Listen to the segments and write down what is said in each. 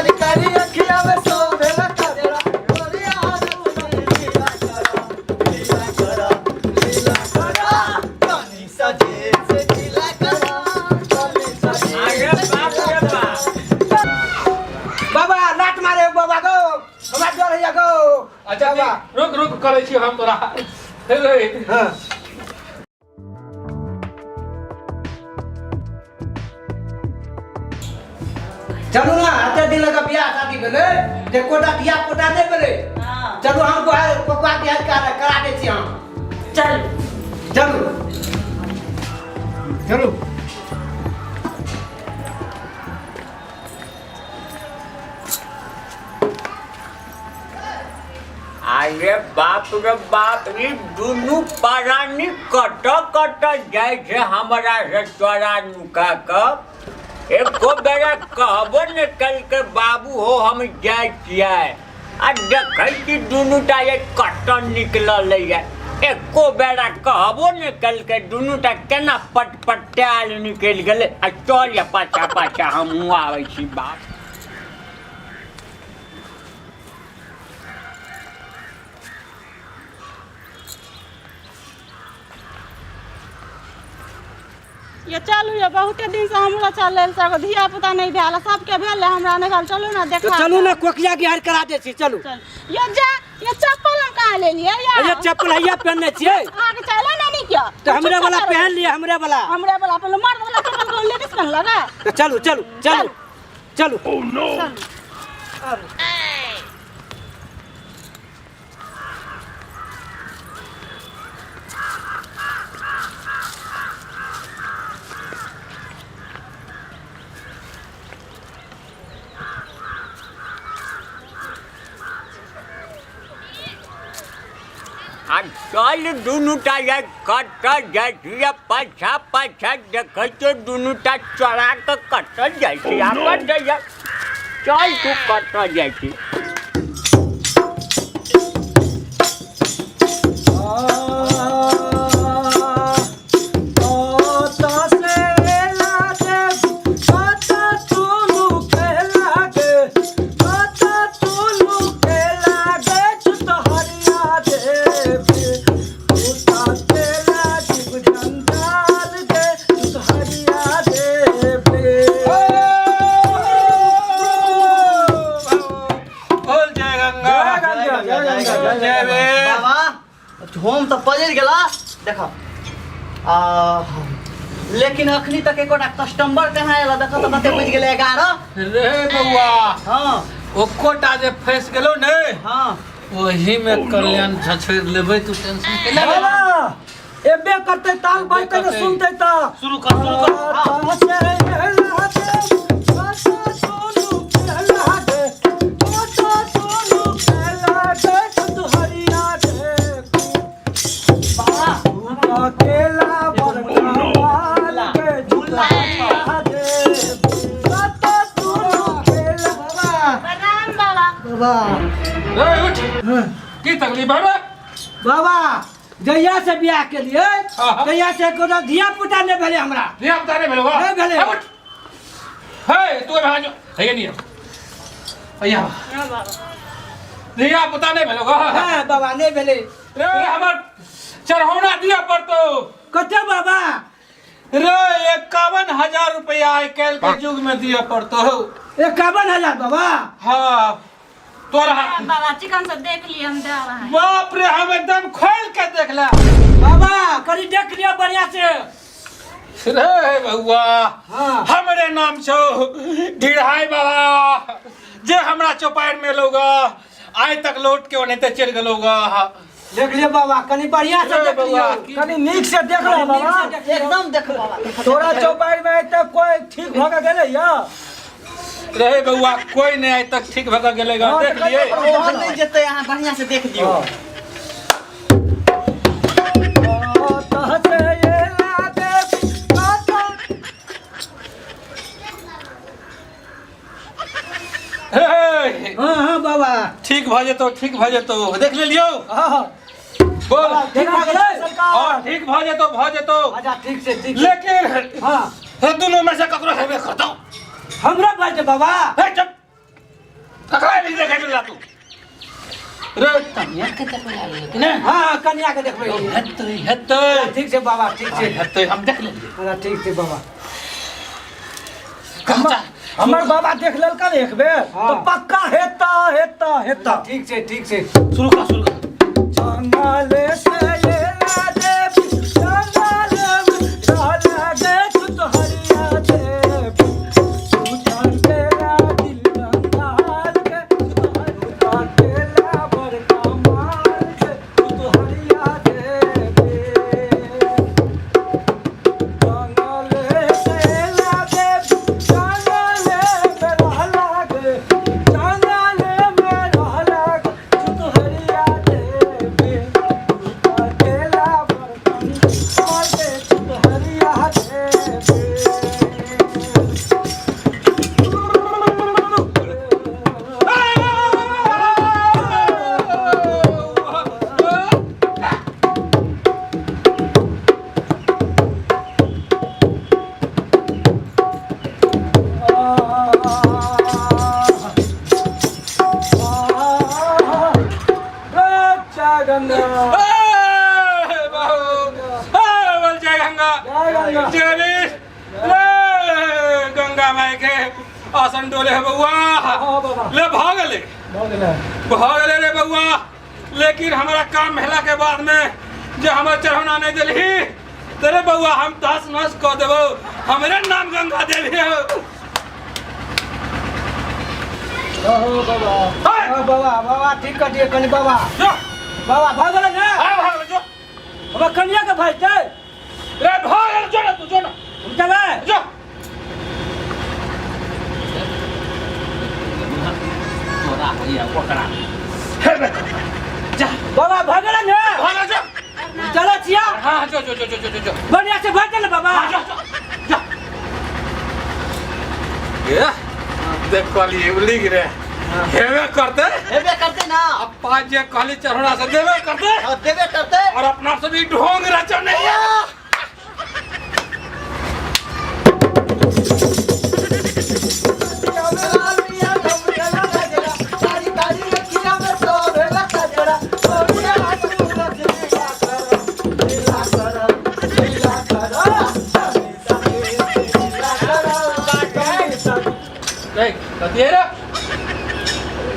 कारी कारी अखिया में सोभेला कजरा गोरिया लीला करा पानी सजे से लीला करा पानी सजे आगे बाप बाबा लाट मारे बाबा गो हमरा डर है गो अच्छा रुक करे छी हम तोरा हां चलो ना हते दिन लगा बियाह शादी भेले ते कोटा दिया कोटा दे भेले हां चलो हमको कोका के करा दे छी हम चल चलो चलो अरे बाप रे बाप रे दुनू परानी कट जाए छे हमरा से तोरा नुका क एको बेरा कहबो ने कल के बाबू हो हम जाए छियै आ देखै छी दुनूटा एक कटन निकलल है एको बेरा कहबो ने कल के दुनूटा केना पटपटाल निकल गेले आ चल या पाछा पाछा हमहू आबै छी बाप ये चलू ये बहुते दिन से हमरा चलल सर धिया पुता नहीं भेल सबके भेल हमरा नहीं भेल चलू ना देखा चलू ना कोकिया के हार करा दे छी चलू ये जा ये चप्पल हम कहां ले लिए यार ये चप्पल हैया पहनने छिए आगे चलो ना नहीं क्या तो हमरे वाला पहन लिए हमरे वाला पहले मर्द वाला चप्पल को लेडीज पहन लगा तो चलू चलू चलू चलू ओह नो चल दुनूटा कट जाए पाछा पाछा देख तो दुनूटा चढ़ा के कट जाए चल तू कट जाए हम तो पजर गेला देखो लेकिन अखनी तक एकोटा कस्टमर कहां आला देखो तो कते बज गेले 11 रे बउआ हां ओकोटा जे फंस गेलो ने हां वही में कल्याण छछड़ लेबै तू टेंशन के ले एबे करते ताल बाजते तो सुनते ता शुरू कर अकेला बरकावाल के झूला दे सता तू अकेला प्रणाम बाबा बाबा ए उठ की तकलीफ है बे बाबा जहिया से बियाह के लिए जहिया से कोनो धिया पुता ने भेले हमरा धिया पुता ने भेलो नहीं भेले उठ हे तू भाजो है नहीं भैया हां बाबा धिया पुता ने भेलो हां बाबा नहीं भेले रे हमर चढ़ौना दिया पड़तो कते बाबा रे 51,000 रुपया आइ काल के युग में दिया पड़तो 51,000 बाबा हां तोरा बाबा चिकन से देख लिए हम दे रहा है बाप रे हम एकदम खोल के देख ले बाबा करी देख लिया बढ़िया से रे बउआ हां हमरे नाम छो ढिढ़ाई बाबा जे हमरा चौपाई में लोगा आज तक लौट के ओने ते चल गेलोगा देख लिया बाबा कनी बढ़िया से देख लिया कनी नीक से देख लो बाबा एकदम देख बाबा तोरा चौपाई में तक कोई ठीक भ गेले या रहे बउआ कोई नहीं आज तक ठीक भगा गेलेगा देख लिए बहुत नहीं जते यहां बढ़िया से देख दियो हां बाबा ठीक भ जेतो देख ले लियो हां बोल ठीक भ गेलै हां ठीक भ जेतो अच्छा ठीक से ठीक लेकिन हां दोनों में से ककरो हेबे करतो हमरा बात बाबा हे चुप ला तू रे कन्या के देखबे आ गेल ने हां कन्या के देखबै हेतै ठीक छै बाबा ठीक छै हेतै हम देख लेलियै हां ठीक छै बाबा हमर बाबा देख लेलका ने एक बेर तो पक्का हेता ठीक छै शुरू कर जंगले से ले ला देवी जंगल में डाला गे तू हरिया देवी तू जान के ला दिल जंगल के तू जान के ला बड़का माल के तू हरिया देवी जंगले से ला देवी जंगले में रहला गे जंगले में रहला गे तू हरिया देवी अकेला बरतन आगे तू हरिया देवी गंगा माई के आसन डोले है बउआ ले भागले रे बउआ लेकिन हमारा काम महिला के बाद में जो हमारे चढ़ौना नहीं दिली तेरे बउआ हम तहस नहस कह देबो हमरे नाम गंगा देवी हो बाबा ठीक कर दिए कनी बाबा जो भागल ने भाग जो अब कन्या के भाई छै रे भाग जो ना तू जो ना चले जो तोरा भैया ओकरा हे बे जा बाबा भागल ने भाग जा चलो छिया हां जो बढ़िया से भाग ले बाबा जा ये देख वाली उली गिरे हेवे करते ना अब पाँच जे कहली चढ़ोना से देवे करते और अपना से भी ढोंग रचो नहीं है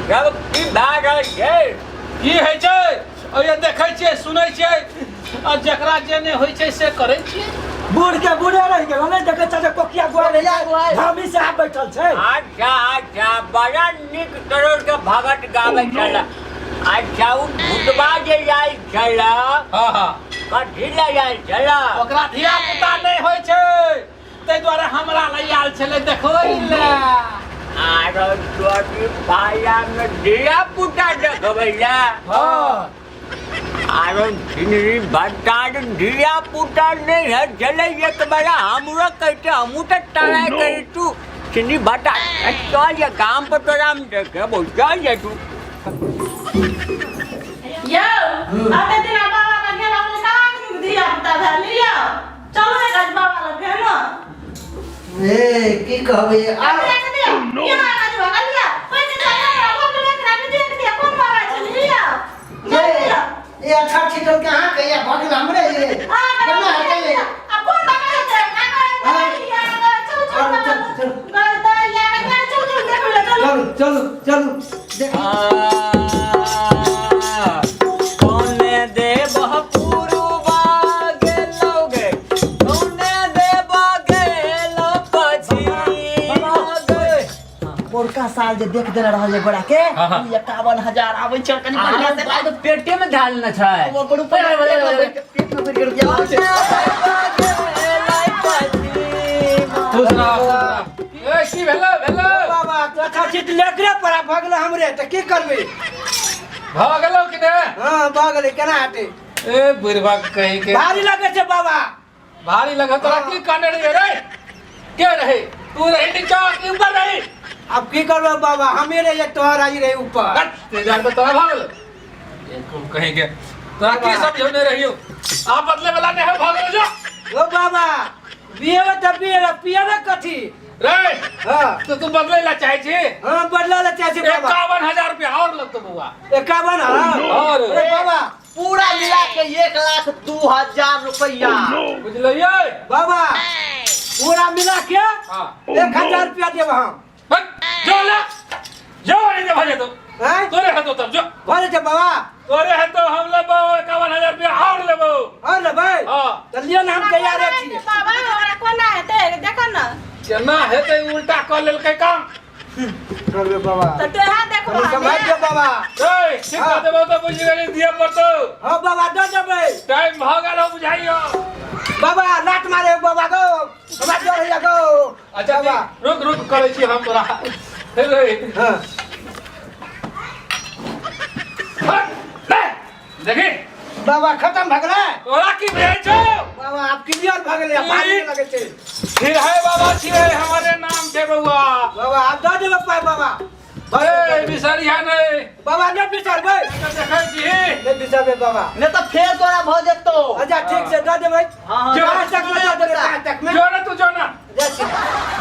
जब की भाग है की है छै और ये देखै छै सुनै छै और जकरा जे ने होय छै से करै छै बूढ़ के बूढ़े रह गेल नहीं देखे चाचा कोकिया गुआ रे धामी से आ बैठल छै अच्छा बड़ा निक तरह के भगत गावे छला अच्छा उ भूतबा जे जाय छला हां कथि ले जाय छला ओकरा धिया पुता नहीं होय छै तै द्वारा हमरा लई आल छले देखोइ ले आरो तोरी पाया में धिया पुता देखबै ला हां आरो जिनरी बटार धिया पुता नहीं है चले एक बड़ा हमरो कहते हमू तो टराय करी तू चिनी बटा तो ये काम पर तो राम देखे बोल जा तू यो आते दिन बाबा का घेरा में काम दिया पता था लिया चलो रे गज बाबा लग गए ना ए की कहबे अरे दिया ये मार का भगा लिया कोई के जाया वो ले करा के दिया कौन मारा चल लिया ये अच्छा छिटल के हां कहिया भागल हमरे ये केना है ये अब कौन भगा है ना लिया चल गलता या चल चलो देख कौने दे बहपुरुबा गेलोगे कौने दे बागेलो पछी पोरका साल जे देख देले रहल जे गोड़ा के 51,000 आबै छै कनी बढ़िया से तो पेटे में ढाल न छै वो बड़ू पेट में भर के रुपया आबै छै खुश रह ए की भेलो बाबा तो अच्छा छिट लेकरे पड़ा भागल हमरे त की करबे भागलो कि ने हां भागल केना हटे ए बुढ़वा कहीं के भारी लगे छै बाबा भारी लगा तोरा की काने रे के रहे तू रही नीचा की ऊपर रही अब की करबे बाबा हमें रे तोहर आई रहे ऊपर ते जान तो तोरा भागल एको कहीं के तोरा की समझौने रहियो आप बदले वाला नहीं है भागल जो ओ बाबा बिये त बिये पियबे कथी रे हां तो तू बदले ला चाहे छी हां बदला ले चाहे बाबा 51,000 रुपया और लगतो बउआ 51 हां और अरे बाबा पूरा मिला के 1,02,000 रुपया बुझलिए बाबा पूरा मिला के हां 1000 रुपया देब हम जो ला जो नहीं दे भजे तो हैं तोरे है तो तब जो बोले छे बाबा तोरे है तो हम लेबो 51,000 रुपया और लेबो और ले भाई हां चलिए ना हम तैयार छी बाबा हमरा कोना हेतै देखन ना केना हेतै उल्टा क लेलकै काम अरे बाबा त तोहा देखो अरे समझ के बाबा ए ठीक हाँ। देबो तो बुझ गेली दिए पड़तो हां बाबा दे देबै टाइम भ गेल हो बुझाइयो बाबा लात मारे बाबा गो बाबा जोर है गो अच्छा बाबा रुक रुक करे छी हम तोरा हेलो हां ले देखी बाबा खत्म भ गेलै तोरा की भेज छौ बाबा आप क्लियर भ गेलै अब भाग लगे छे फिर है बाबा छिए हमारे नाम के बउआ बाबा आप दे देबै पाई बाबा ए बिसरिया नहीं बाबा ने बिसरबै देखै छी ने बिसरबै बाबा नहीं तो फिर तोरा भ जेतो अच्छा ठीक से दे देबै हां हां जो आज तक में दे देबै आज तक में जो ना तू जो ना जा छी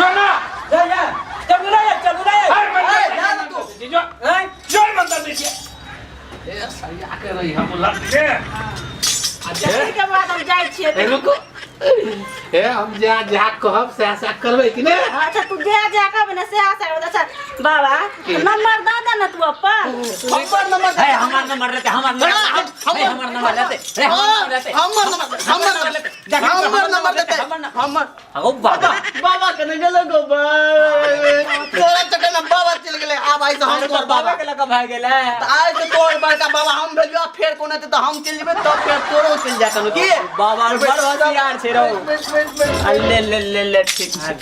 जो ना जा जा चल रे हर मन ए, जा ना तू। जो हैं जो मंदिर देखिए ए सरिया के रही हम लग के जल्दी के बाद हम जाय छियै ए रुको ए हम जा कहब से करबै कि ने अच्छा तू जा कब ने से आशा अच्छा बाबा नंबर दे ना तू अपन हमर नंबर है हमार नंबर रहते हमार नंबर रहते हमर नंबर देते हमर अगो बाबा बाबा के नहीं गेलो गो तोरा चक्कर में बाबा चल गेले आब आई से हम तोर बाबा बाबा के लगा भाग गेलै आई से तोर बड़का बाबा हम भेलियो फेर कोना तो हम चल जेबे तब फेर तोरो चल जातन की बाबा बड़ होशियार छै रहो ले ठीक है